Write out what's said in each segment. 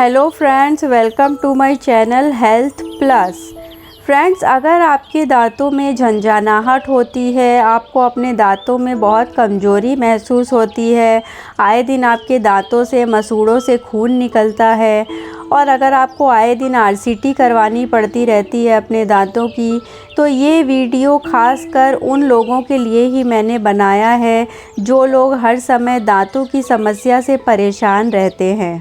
Hello friends, welcome to my channel Health Plus. Friends, अगर आपके दांतों में झंझनाहट होती है, आपको अपने दांतों में बहुत कमज़ोरी महसूस होती है, आए दिन आपके दांतों से मसूड़ों से खून निकलता है और अगर आपको आए दिन आरसीटी करवानी पड़ती रहती है अपने दांतों की, तो ये वीडियो खासकर उन लोगों के लिए ही मैंने बनाया है जो लोग हर समय दांतों की समस्या से परेशान रहते हैं।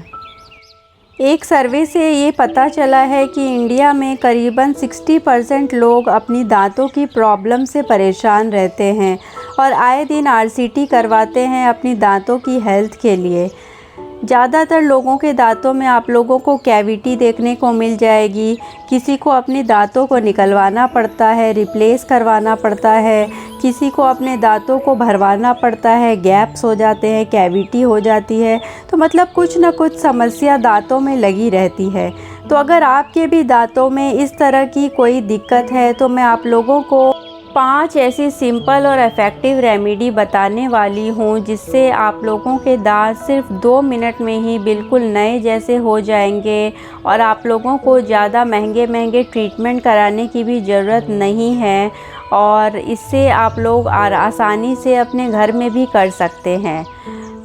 एक सर्वे से ये पता चला है कि इंडिया में करीबन 60% लोग अपनी दांतों की प्रॉब्लम से परेशान रहते हैं और आए दिन आरसीटी करवाते हैं अपनी दांतों की हेल्थ के लिए। ज़्यादातर लोगों के दांतों में आप लोगों को कैविटी देखने को मिल जाएगी। किसी को अपने दांतों को निकलवाना पड़ता है, रिप्लेस करवाना पड़ता है, किसी को अपने दांतों को भरवाना पड़ता है, गैप्स हो जाते हैं, कैविटी हो जाती है। तो मतलब कुछ ना कुछ समस्या दांतों में लगी रहती है। तो अगर आपके भी दांतों में इस तरह की कोई दिक्कत है तो मैं आप लोगों को 5 ऐसी सिंपल और इफ़ेक्टिव रेमेडी बताने वाली हूँ जिससे आप लोगों के दांत सिर्फ 2 मिनट में ही बिल्कुल नए जैसे हो जाएंगे और आप लोगों को ज़्यादा महंगे ट्रीटमेंट कराने की भी ज़रूरत नहीं है और इससे आप लोग आसानी से अपने घर में भी कर सकते हैं।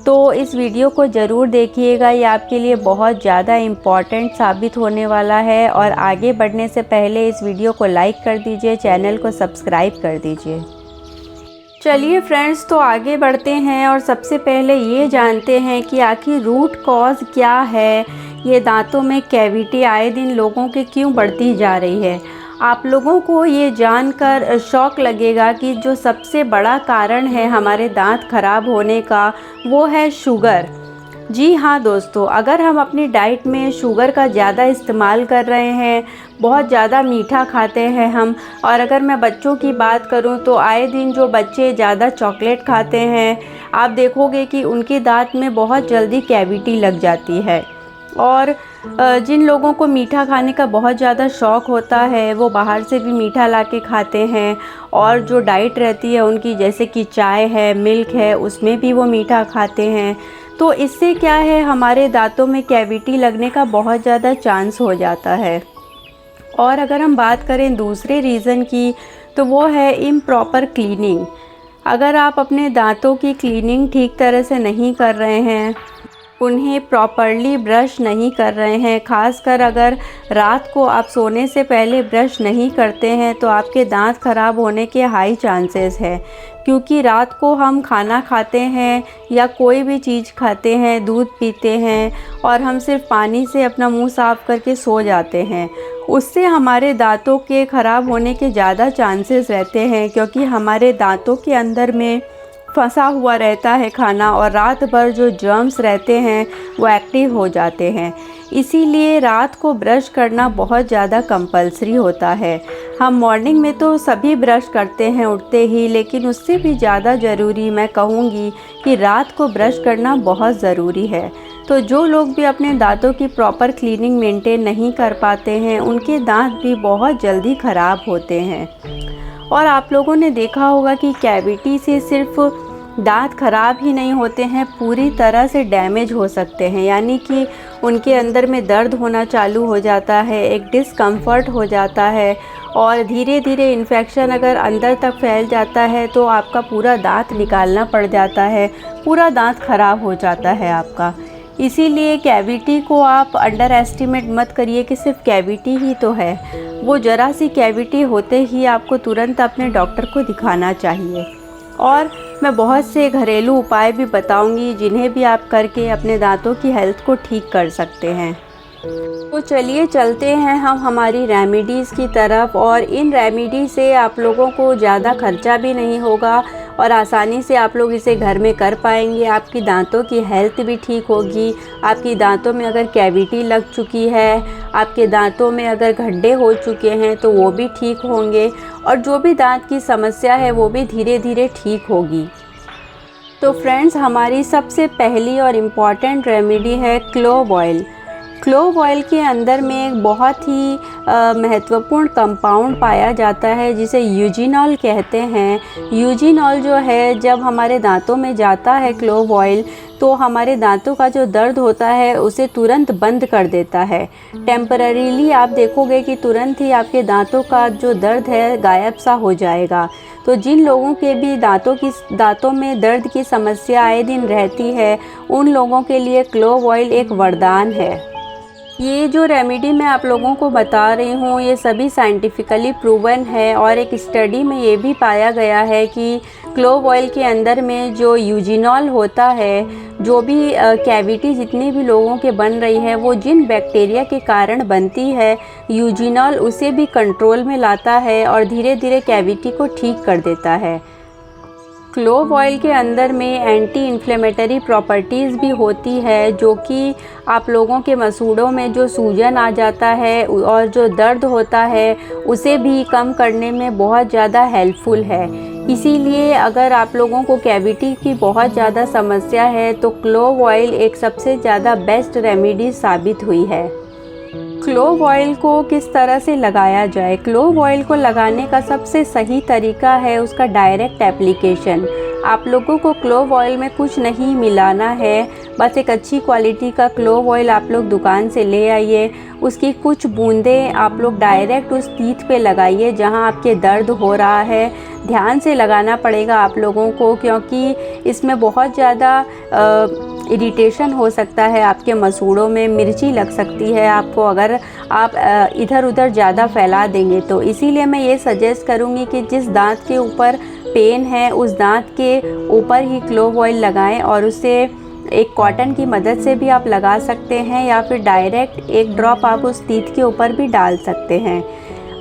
तो इस वीडियो को ज़रूर देखिएगा, ये आपके लिए बहुत ज़्यादा इम्पॉर्टेंट साबित होने वाला है। और आगे बढ़ने से पहले इस वीडियो को लाइक कर दीजिए, चैनल को सब्सक्राइब कर दीजिए। चलिए फ्रेंड्स, तो आगे बढ़ते हैं और सबसे पहले ये जानते हैं कि आखिर रूट कॉज क्या है, ये दांतों में कैविटी आए दिन लोगों के क्यों बढ़ती जा रही है। आप लोगों को ये जानकर शॉक लगेगा कि जो सबसे बड़ा कारण है हमारे दांत खराब होने का वो है शुगर। जी हाँ दोस्तों, अगर हम अपनी डाइट में शुगर का ज़्यादा इस्तेमाल कर रहे हैं, बहुत ज़्यादा मीठा खाते हैं हम, और अगर मैं बच्चों की बात करूं तो आए दिन जो बच्चे ज़्यादा चॉकलेट खाते हैं, आप देखोगे कि उनके दांत में बहुत जल्दी कैविटी लग जाती है। और जिन लोगों को मीठा खाने का बहुत ज़्यादा शौक़ होता है वो बाहर से भी मीठा लाके खाते हैं और जो डाइट रहती है उनकी, जैसे कि चाय है, मिल्क है, उसमें भी वो मीठा खाते हैं। तो इससे क्या है, हमारे दांतों में कैविटी लगने का बहुत ज़्यादा चांस हो जाता है। और अगर हम बात करें दूसरे रीज़न की तो वो है इम्प्रॉपर क्लीनिंग। अगर आप अपने दांतों की क्लीनिंग ठीक तरह से नहीं कर रहे हैं, उन्हें प्रॉपरली ब्रश नहीं कर रहे हैं, खासकर अगर रात को आप सोने से पहले ब्रश नहीं करते हैं तो आपके दांत खराब होने के हाई चांसेस हैं। क्योंकि रात को हम खाना खाते हैं या कोई भी चीज़ खाते हैं, दूध पीते हैं और हम सिर्फ पानी से अपना मुंह साफ़ करके सो जाते हैं, उससे हमारे दांतों के ख़राब होने के ज़्यादा चांसेस रहते हैं। क्योंकि हमारे दांतों के अंदर में फंसा हुआ रहता है खाना और रात भर जो जर्म्स रहते हैं वो एक्टिव हो जाते हैं। इसीलिए रात को ब्रश करना बहुत ज़्यादा कंपलसरी होता है। हम मॉर्निंग में तो सभी ब्रश करते हैं उठते ही, लेकिन उससे भी ज़्यादा ज़रूरी मैं कहूँगी कि रात को ब्रश करना बहुत ज़रूरी है। तो जो लोग भी अपने दांतों की प्रॉपर क्लीनिंग मेंटेन नहीं कर पाते हैं, उनके दांत भी बहुत जल्दी ख़राब होते हैं। और आप लोगों ने देखा होगा कि कैविटी से सिर्फ दांत खराब ही नहीं होते हैं, पूरी तरह से डैमेज हो सकते हैं। यानी कि उनके अंदर में दर्द होना चालू हो जाता है, एक डिस्कम्फर्ट हो जाता है और धीरे धीरे इन्फेक्शन अगर अंदर तक फैल जाता है तो आपका पूरा दांत निकालना पड़ जाता है, पूरा दांत खराब हो जाता है आपका। इसीलिए कैविटी को आप अंडर एस्टिमेट मत करिए कि सिर्फ कैविटी ही तो है। वो ज़रा सी कैविटी होते ही आपको तुरंत अपने डॉक्टर को दिखाना चाहिए। और मैं बहुत से घरेलू उपाय भी बताऊंगी जिन्हें भी आप करके अपने दांतों की हेल्थ को ठीक कर सकते हैं। तो चलिए चलते हैं हम हमारी रेमेडीज़ की तरफ। और इन रेमेडी से आप लोगों को ज़्यादा खर्चा भी नहीं होगा और आसानी से आप लोग इसे घर में कर पाएंगे। आपकी दांतों की हेल्थ भी ठीक होगी। आपकी दांतों में अगर कैविटी लग चुकी है, आपके दांतों में अगर गड्ढे हो चुके हैं तो वो भी ठीक होंगे और जो भी दांत की समस्या है वो भी धीरे धीरे ठीक होगी। तो फ्रेंड्स, हमारी सबसे पहली और इम्पॉर्टेंट रेमेडी है क्लोव ऑयल। क्लोव ऑयल के अंदर में एक बहुत ही महत्वपूर्ण कंपाउंड पाया जाता है जिसे यूजिनॉल कहते हैं। यूजिनॉल जो है जब हमारे दांतों में जाता है क्लोव ऑयल, तो हमारे दांतों का जो दर्द होता है उसे तुरंत बंद कर देता है। टेम्पररीली आप देखोगे कि तुरंत ही आपके दांतों का जो दर्द है गायब सा हो जाएगा। तो जिन लोगों के भी दांतों में दर्द की समस्या आए दिन रहती है, उन लोगों के लिए क्लोव ऑयल एक वरदान है। ये जो रेमेडी मैं आप लोगों को बता रही हूँ ये सभी साइंटिफिकली प्रूवन है, और एक स्टडी में ये भी पाया गया है कि क्लोव ऑयल के अंदर में जो यूजिनॉल होता है, जो भी कैविटी जितनी भी लोगों के बन रही है, वो जिन बैक्टीरिया के कारण बनती है, यूजिनॉल उसे भी कंट्रोल में लाता है और धीरे धीरे कैविटी को ठीक कर देता है। क्लोव ऑयल के अंदर में एंटी इन्फ्लेमेटरी प्रॉपर्टीज़ भी होती है, जो कि आप लोगों के मसूड़ों में जो सूजन आ जाता है और जो दर्द होता है उसे भी कम करने में बहुत ज़्यादा हेल्पफुल है। इसीलिए अगर आप लोगों को कैविटी की बहुत ज़्यादा समस्या है तो क्लोव ऑयल एक सबसे ज़्यादा बेस्ट रेमेडी साबित हुई है। क्लोव ऑयल को किस तरह से लगाया जाए? क्लोव ऑयल को लगाने का सबसे सही तरीका है उसका डायरेक्ट एप्लीकेशन। आप लोगों को क्लोव ऑयल में कुछ नहीं मिलाना है, बस एक अच्छी क्वालिटी का क्लोव ऑयल आप लोग दुकान से ले आइए, उसकी कुछ बूंदें आप लोग डायरेक्ट उस टीथ पे लगाइए जहां आपके दर्द हो रहा है। ध्यान से लगाना पड़ेगा आप लोगों को, क्योंकि इसमें बहुत ज़्यादा इरिटेशन हो सकता है, आपके मसूड़ों में मिर्ची लग सकती है आपको अगर आप इधर उधर ज़्यादा फैला देंगे तो। इसीलिए मैं ये सजेस्ट करूँगी कि जिस दांत के ऊपर पेन है उस दांत के ऊपर ही क्लोव ऑयल लगाएं, और उसे एक कॉटन की मदद से भी आप लगा सकते हैं या फिर डायरेक्ट एक ड्रॉप आप उस टीथ के ऊपर भी डाल सकते हैं।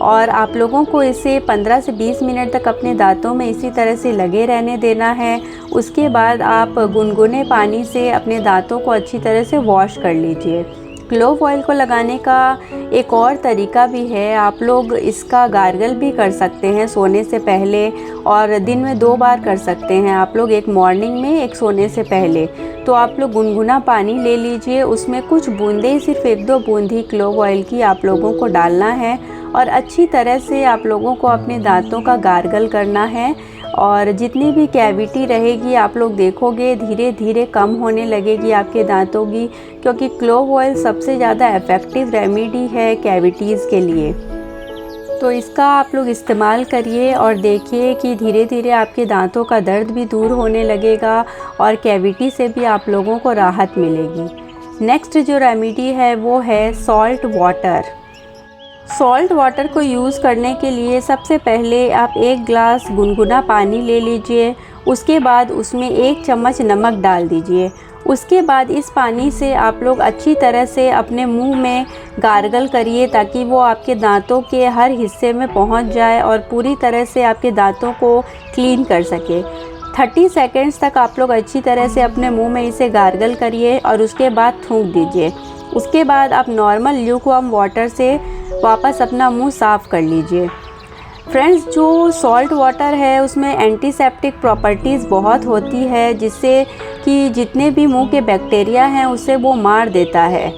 और आप लोगों को इसे 15 से 20 मिनट तक अपने दांतों में इसी तरह से लगे रहने देना है। उसके बाद आप गुनगुने पानी से अपने दांतों को अच्छी तरह से वॉश कर लीजिए। क्लोव ऑयल को लगाने का एक और तरीका भी है, आप लोग इसका गार्गल भी कर सकते हैं सोने से पहले, और दिन में 2 बार कर सकते हैं आप लोग, एक मॉर्निंग में एक सोने से पहले। तो आप लोग गुनगुना पानी ले लीजिए, उसमें कुछ बूंदें, सिर्फ 1-2 बूंद ही क्लोव ऑयल की आप लोगों को डालना है और अच्छी तरह से आप लोगों को अपने दांतों का गार्गल करना है। और जितनी भी कैविटी रहेगी आप लोग देखोगे धीरे धीरे कम होने लगेगी आपके दांतों की, क्योंकि क्लोव ऑयल सबसे ज़्यादा इफ़ेक्टिव रेमेडी है कैविटीज़ के लिए। तो इसका आप लोग इस्तेमाल करिए और देखिए कि धीरे धीरे आपके दांतों का दर्द भी दूर होने लगेगा और कैविटी से भी आप लोगों को राहत मिलेगी। नेक्स्ट जो रेमेडी है वो है सॉल्ट वाटर। सॉल्ट वाटर को यूज़ करने के लिए सबसे पहले आप 1 ग्लास गुनगुना पानी ले लीजिए, उसके बाद उसमें 1 चम्मच नमक डाल दीजिए। उसके बाद इस पानी से आप लोग अच्छी तरह से अपने मुंह में गार्गल करिए ताकि वो आपके दांतों के हर हिस्से में पहुंच जाए और पूरी तरह से आपके दांतों को क्लीन कर सके। 30 सेकेंड्स तक आप लोग अच्छी तरह से अपने मुंह में इसे गार्गल करिए और उसके बाद थूक दीजिए। उसके बाद आप नॉर्मल ल्यूकवार्म वाटर से वापस अपना मुंह साफ़ कर लीजिए। फ्रेंड्स, जो सॉल्ट वाटर है उसमें एंटीसेप्टिक प्रॉपर्टीज़ बहुत होती है, जिससे कि जितने भी मुंह के बैक्टीरिया हैं उसे वो मार देता है।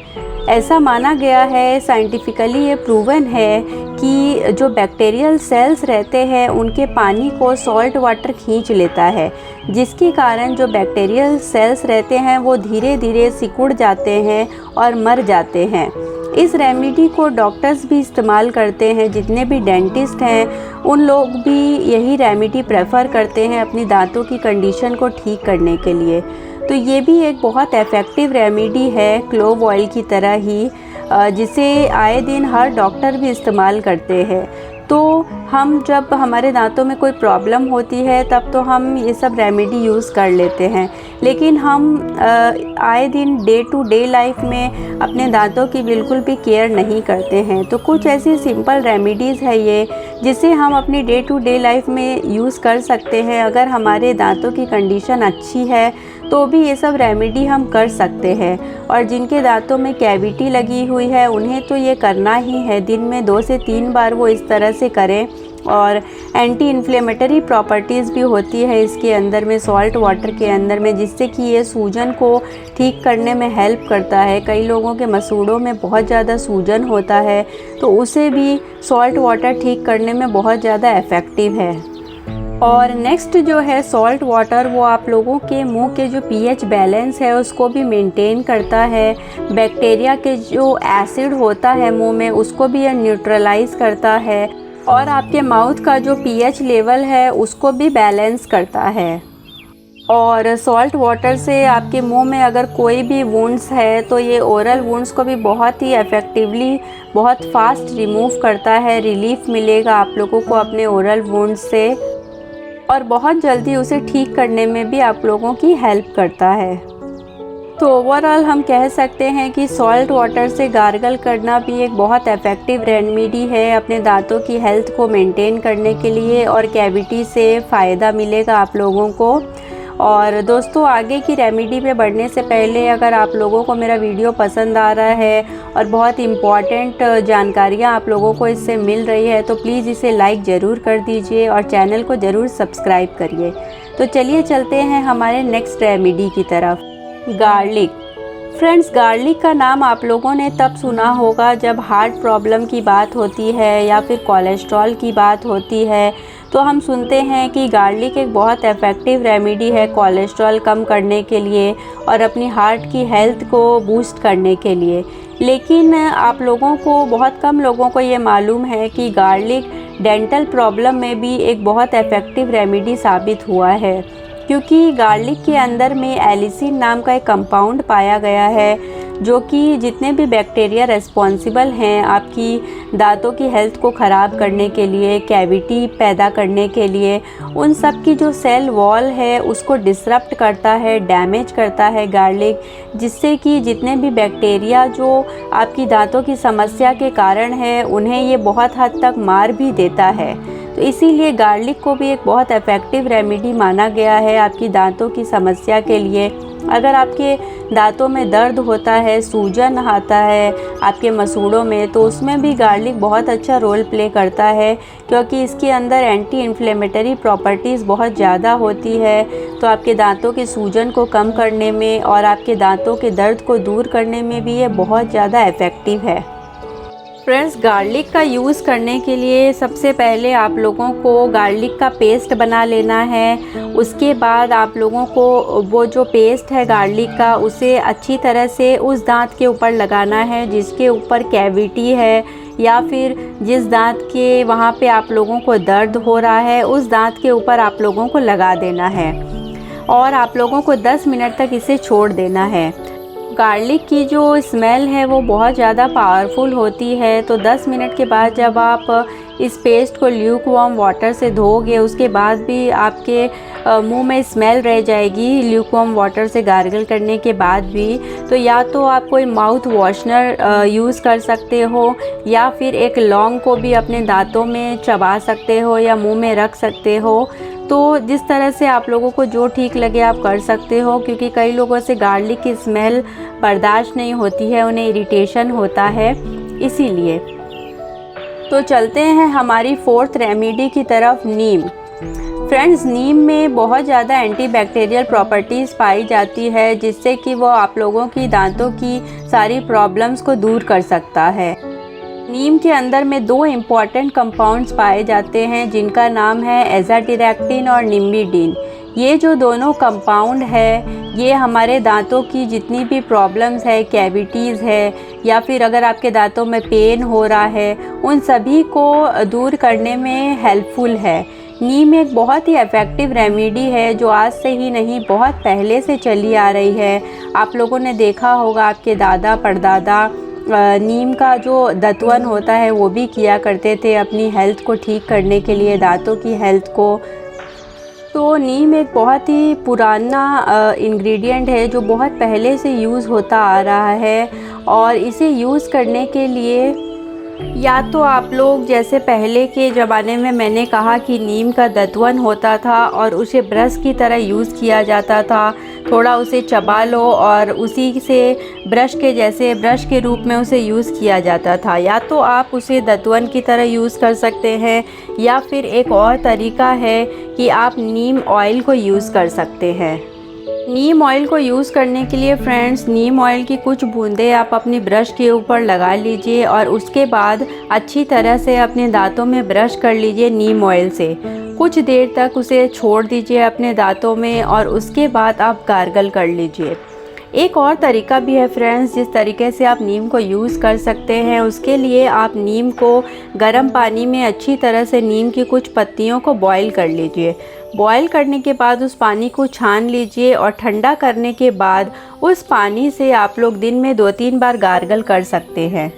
ऐसा माना गया है, साइंटिफिकली ये प्रूवन है कि जो बैक्टीरियल सेल्स रहते हैं उनके पानी को सॉल्ट वाटर खींच लेता है, जिसके कारण जो बैक्टीरियल सेल्स रहते हैं वो धीरे धीरे सिकुड़ जाते हैं और मर जाते हैं। इस रेमेडी को डॉक्टर्स भी इस्तेमाल करते हैं, जितने भी डेंटिस्ट हैं उन लोग भी यही रेमेडी प्रेफर करते हैं अपनी दांतों की कंडीशन को ठीक करने के लिए। तो ये भी एक बहुत इफ़ेक्टिव रेमेडी है क्लोव ऑयल की तरह ही, जिसे आए दिन हर डॉक्टर भी इस्तेमाल करते हैं। तो हम जब हमारे दांतों में कोई प्रॉब्लम होती है तब तो हम ये सब रेमेडी यूज़ कर लेते हैं, लेकिन हम आए दिन डे टू डे लाइफ में अपने दांतों की बिल्कुल भी केयर नहीं करते हैं। तो कुछ ऐसी सिंपल रेमेडीज़ है ये जिसे हम अपनी डे टू डे लाइफ में यूज़ कर सकते हैं। अगर हमारे दांतों की कंडीशन अच्छी है तो भी ये सब रेमेडी हम कर सकते हैं। और जिनके दांतों में कैविटी लगी हुई है उन्हें तो ये करना ही है, दिन में 2 से 3 बार वो इस तरह से करें। और एंटी इन्फ्लेमेटरी प्रॉपर्टीज़ भी होती है इसके अंदर में, सॉल्ट वाटर के अंदर में, जिससे कि ये सूजन को ठीक करने में हेल्प करता है। कई लोगों के मसूड़ों में बहुत ज़्यादा सूजन होता है, तो उसे भी सॉल्ट वाटर ठीक करने में बहुत ज़्यादा इफ़ेक्टिव है। और नेक्स्ट जो है सॉल्ट वाटर, वो आप लोगों के मुंह के जो पीएच बैलेंस है उसको भी मेंटेन करता है। बैक्टीरिया के जो एसिड होता है मुंह में उसको भी ये न्यूट्रलाइज़ करता है, और आपके माउथ का जो पीएच लेवल है उसको भी बैलेंस करता है। और सॉल्ट वाटर से आपके मुंह में अगर कोई भी वुंड्स है तो ये ओरल वुंड्स को भी बहुत ही इफ़ेक्टिवली, बहुत फास्ट रिमूव करता है। रिलीफ मिलेगा आप लोगों को अपने ओरल वुंड्स से, और बहुत जल्दी उसे ठीक करने में भी आप लोगों की हेल्प करता है। तो ओवरऑल हम कह सकते हैं कि सॉल्ट वाटर से गार्गल करना भी एक बहुत इफ़ेक्टिव रेमेडी है अपने दांतों की हेल्थ को मेंटेन करने के लिए, और कैविटी से फ़ायदा मिलेगा आप लोगों को। और दोस्तों, आगे की रेमेडी पे बढ़ने से पहले अगर आप लोगों को मेरा वीडियो पसंद आ रहा है और बहुत इम्पॉर्टेंट जानकारियाँ आप लोगों को इससे मिल रही है, तो प्लीज़ इसे लाइक ज़रूर कर दीजिए और चैनल को ज़रूर सब्सक्राइब करिए। तो चलिए चलते हैं हमारे नेक्स्ट रेमेडी की तरफ, गार्लिक। फ्रेंड्स, गार्लिक का नाम आप लोगों ने तब सुना होगा जब हार्ट प्रॉब्लम की बात होती है या फिर कोलेस्ट्रॉल की बात होती है, तो हम सुनते हैं कि गार्लिक एक बहुत इफ़ेक्टिव रेमेडी है कोलेस्ट्रॉल कम करने के लिए और अपनी हार्ट की हेल्थ को बूस्ट करने के लिए। लेकिन आप लोगों को, बहुत कम लोगों को ये मालूम है कि गार्लिक डेंटल प्रॉब्लम में भी एक बहुत इफ़ेक्टिव रेमेडी साबित हुआ है, क्योंकि गार्लिक के अंदर में एलिसिन नाम का एक कंपाउंड पाया गया है जो कि जितने भी बैक्टीरिया रिस्पॉन्सिबल हैं आपकी दांतों की हेल्थ को ख़राब करने के लिए, कैविटी पैदा करने के लिए, उन सब की जो सेल वॉल है उसको डिसरप्ट करता है, डैमेज करता है गार्लिक, जिससे कि जितने भी बैक्टीरिया जो आपकी दांतों की समस्या के कारण है उन्हें ये बहुत हद तक मार भी देता है। तो इसीलिए गार्लिक को भी एक बहुत इफ़ेक्टिव रेमेडी माना गया है आपकी दांतों की समस्या के लिए। अगर आपके दांतों में दर्द होता है, सूजन आता है आपके मसूड़ों में, तो उसमें भी गार्लिक बहुत अच्छा रोल प्ले करता है, क्योंकि इसके अंदर एंटी इन्फ्लेमेटरी प्रॉपर्टीज़ बहुत ज़्यादा होती है। तो आपके दांतों के सूजन को कम करने में और आपके दांतों के दर्द को दूर करने में भी ये बहुत ज़्यादा इफ़ेक्टिव है। फ्रेंड्स, गार्लिक का यूज़ करने के लिए सबसे पहले आप लोगों को गार्लिक का पेस्ट बना लेना है। उसके बाद आप लोगों को वो जो पेस्ट है गार्लिक का, उसे अच्छी तरह से उस दांत के ऊपर लगाना है जिसके ऊपर कैविटी है, या फिर जिस दांत के वहाँ पे आप लोगों को दर्द हो रहा है उस दांत के ऊपर आप लोगों को लगा देना है, और आप लोगों को 10 मिनट तक इसे छोड़ देना है। गार्लिक की जो स्मेल है वो बहुत ज़्यादा पावरफुल होती है, तो 10 मिनट के बाद जब आप इस पेस्ट को ल्यूक वार्म वाटर से धोगे, उसके बाद भी आपके मुंह में स्मेल रह जाएगी ल्यूक वार्म वाटर से गार्गल करने के बाद भी, तो या तो आप कोई माउथ वॉशनर यूज़ कर सकते हो, या फिर एक लौंग को भी अपने दांतों में चबा सकते हो या मुंह में रख सकते हो। तो जिस तरह से आप लोगों को जो ठीक लगे आप कर सकते हो, क्योंकि कई लोगों से गार्लिक की स्मेल बर्दाश्त नहीं होती है, उन्हें इरिटेशन होता है, इसीलिए। तो चलते हैं हमारी फोर्थ रेमेडी की तरफ, नीम। फ्रेंड्स, नीम में बहुत ज़्यादा एंटीबैक्टीरियल प्रॉपर्टीज़ पाई जाती है, जिससे कि वो आप लोगों की दांतों की सारी प्रॉब्लम्स को दूर कर सकता है। नीम के अंदर में 2 इम्पॉर्टेंट कंपाउंड्स पाए जाते हैं जिनका नाम है एज़ाडिरेक्टिन और निम्बिडिन। ये जो दोनों कंपाउंड है ये हमारे दांतों की जितनी भी प्रॉब्लम्स है, कैविटीज़ है, या फिर अगर आपके दांतों में पेन हो रहा है, उन सभी को दूर करने में हेल्पफुल है। नीम एक बहुत ही इफ़ेक्टिव रेमेडी है जो आज से ही नहीं, बहुत पहले से चली आ रही है। आप लोगों ने देखा होगा आपके दादा परदादा नीम का जो दतवन होता है वो भी किया करते थे अपनी हेल्थ को ठीक करने के लिए, दांतों की हेल्थ को। तो नीम एक बहुत ही पुराना इंग्रेडिएंट है जो बहुत पहले से यूज़ होता आ रहा है, और इसे यूज़ करने के लिए या तो आप लोग जैसे पहले के ज़माने में मैंने कहा कि नीम का दतवन होता था और उसे ब्रश की तरह यूज़ किया जाता था, थोड़ा उसे चबा लो और उसी से ब्रश के जैसे ब्रश के रूप में उसे यूज़ किया जाता था। या तो आप उसे दतवन की तरह यूज़ कर सकते हैं, या फिर एक और तरीका है कि आप नीम ऑयल को यूज़ कर सकते हैं। नीम ऑयल को यूज़ करने के लिए फ्रेंड्स, नीम ऑयल की कुछ बूंदें आप अपनी ब्रश के ऊपर लगा लीजिए और उसके बाद अच्छी तरह से अपने दांतों में ब्रश कर लीजिए नीम ऑयल से। कुछ देर तक उसे छोड़ दीजिए अपने दांतों में और उसके बाद आप गार्गल कर लीजिए। एक और तरीका भी है फ्रेंड्स, जिस तरीके से आप नीम को यूज़ कर सकते हैं। उसके लिए आप नीम को गर्म पानी में अच्छी तरह से नीम की कुछ पत्तियों को बॉईल कर लीजिए। बॉईल करने के बाद उस पानी को छान लीजिए और ठंडा करने के बाद उस पानी से आप लोग दिन में 2-3 बार गार्गल कर सकते हैं।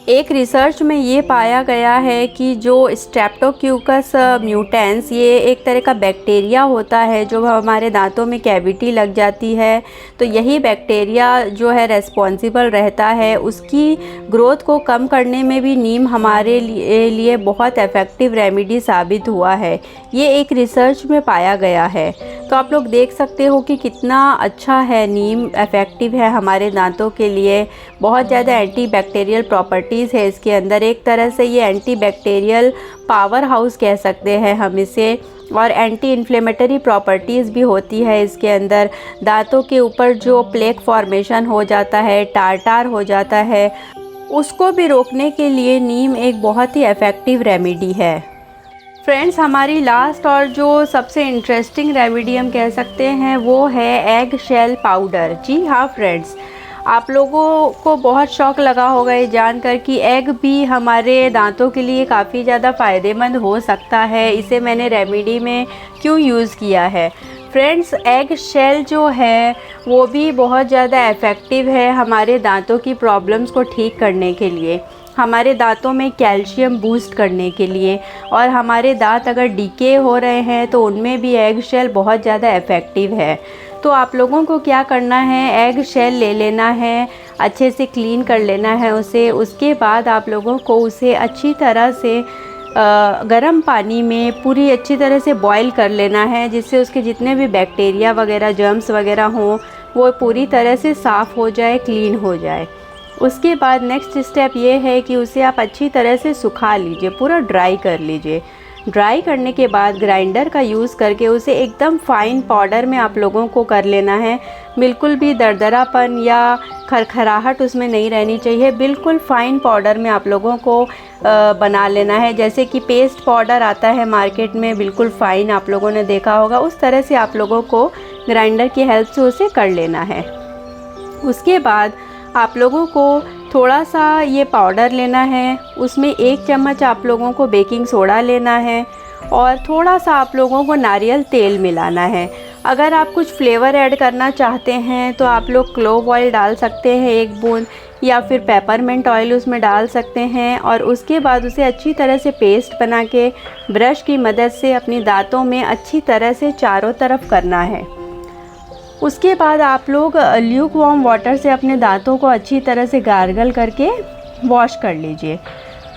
एक रिसर्च में ये पाया गया है कि जो स्ट्रेप्टोकोकस म्यूटेंस, ये एक तरह का बैक्टीरिया होता है जो हमारे दांतों में कैविटी लग जाती है, तो यही बैक्टीरिया जो है रेस्पॉन्सिबल रहता है। उसकी ग्रोथ को कम करने में भी नीम हमारे लिए बहुत इफ़ेक्टिव रेमेडी साबित हुआ है। ये एक रिसर्च में पाया गया है। तो आप लोग देख सकते हो कि कितना अच्छा है, नीम इफ़ेक्टिव है हमारे दांतों के लिए। बहुत ज़्यादा एंटी बैक्टीरियल प्रॉपर्टीज़ है इसके अंदर। एक तरह से ये एंटी बैक्टीरियल पावर हाउस कह सकते हैं हम इसे, और एंटी इन्फ्लेमेटरी प्रॉपर्टीज़ भी होती है इसके अंदर। दांतों के ऊपर जो प्लेक फॉर्मेशन हो जाता है, टार्टार हो जाता है, उसको भी रोकने के लिए नीम एक बहुत ही इफ़ेक्टिव रेमेडी है। फ्रेंड्स, हमारी लास्ट और जो सबसे इंटरेस्टिंग रेमेडी हम कह सकते हैं वो है एग शेल पाउडर। जी हाँ फ्रेंड्स, आप लोगों को बहुत शौक़ लगा होगा ये जानकर कि एग भी हमारे दांतों के लिए काफ़ी ज़्यादा फ़ायदेमंद हो सकता है। इसे मैंने रेमेडी में क्यों यूज़ किया है। फ्रेंड्स, एग शेल जो है वो भी बहुत ज़्यादा इफ़ेक्टिव है हमारे दांतों की प्रॉब्लम्स को ठीक करने के लिए, हमारे दांतों में कैल्शियम बूस्ट करने के लिए। और हमारे दांत अगर डीके हो रहे हैं तो उनमें भी एग शेल बहुत ज़्यादा इफ़ेक्टिव है। तो आप लोगों को क्या करना है, एग शेल ले लेना है, अच्छे से क्लीन कर लेना है उसे। उसके बाद आप लोगों को उसे अच्छी तरह से गर्म पानी में पूरी अच्छी तरह से बॉईल कर लेना है, जिससे उसके जितने भी बैक्टीरिया वगैरह, जर्म्स वगैरह हों, वो पूरी तरह से साफ़ हो जाए, क्लीन हो जाए। उसके बाद नेक्स्ट स्टेप ये है कि उसे आप अच्छी तरह से सुखा लीजिए, पूरा ड्राई कर लीजिए। ड्राई करने के बाद ग्राइंडर का यूज़ करके उसे एकदम फ़ाइन पाउडर में आप लोगों को कर लेना है। बिल्कुल भी दरदरापन या खरखराहट उसमें नहीं रहनी चाहिए। बिल्कुल फ़ाइन पाउडर में आप लोगों को बना लेना है। जैसे कि पेस्ट पाउडर आता है मार्केट में, बिल्कुल फ़ाइन, आप लोगों ने देखा होगा, उस तरह से आप लोगों को ग्राइंडर की हेल्प से उसे कर लेना है। उसके बाद आप लोगों को थोड़ा सा ये पाउडर लेना है, उसमें 1 चम्मच आप लोगों को बेकिंग सोडा लेना है और थोड़ा सा आप लोगों को नारियल तेल मिलाना है। अगर आप कुछ फ्लेवर ऐड करना चाहते हैं तो आप लोग क्लोव ऑयल डाल सकते हैं 1 बूंद, या फिर पेपरमिंट ऑयल उसमें डाल सकते हैं। और उसके बाद उसे अच्छी तरह से पेस्ट बना के ब्रश की मदद से अपनी दांतों में अच्छी तरह से चारों तरफ करना है। उसके बाद आप लोग ल्यूक वार्म वाटर से अपने दांतों को अच्छी तरह से गार्गल करके वॉश कर लीजिए।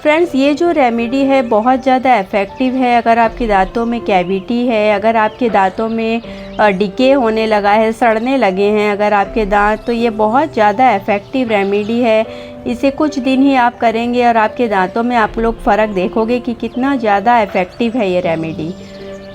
फ्रेंड्स, ये जो रेमेडी है बहुत ज़्यादा इफ़ेक्टिव है। अगर आपके दांतों में कैविटी है, अगर आपके दांतों में डिके होने लगा है, सड़ने लगे हैं अगर आपके दांत, तो ये बहुत ज़्यादा इफ़ेक्टिव रेमेडी है। इसे कुछ दिन ही आप करेंगे और आपके दांतों में आप लोग फ़र्क देखोगे कि कितना ज़्यादा इफ़ेक्टिव है ये रेमेडी।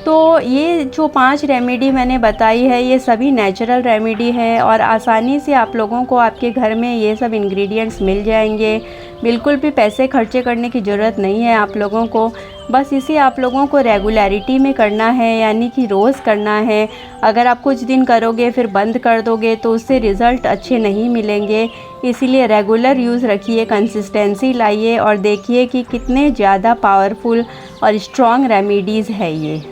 तो ये जो 5 रेमेडी मैंने बताई है ये सभी नेचुरल रेमेडी है और आसानी से आप लोगों को आपके घर में ये सब इंग्रेडिएंट्स मिल जाएंगे। बिल्कुल भी पैसे खर्चे करने की ज़रूरत नहीं है आप लोगों को। बस इसे आप लोगों को रेगुलरिटी में करना है, यानी कि रोज़ करना है। अगर आप कुछ दिन करोगे फिर बंद कर दोगे तो उससे रिज़ल्ट अच्छे नहीं मिलेंगे। इसीलिए रेगुलर यूज़ रखिए, कंसिस्टेंसी लाइए और देखिए कि कितने ज़्यादा पावरफुल और स्ट्रॉन्ग रेमेडीज़ है ये।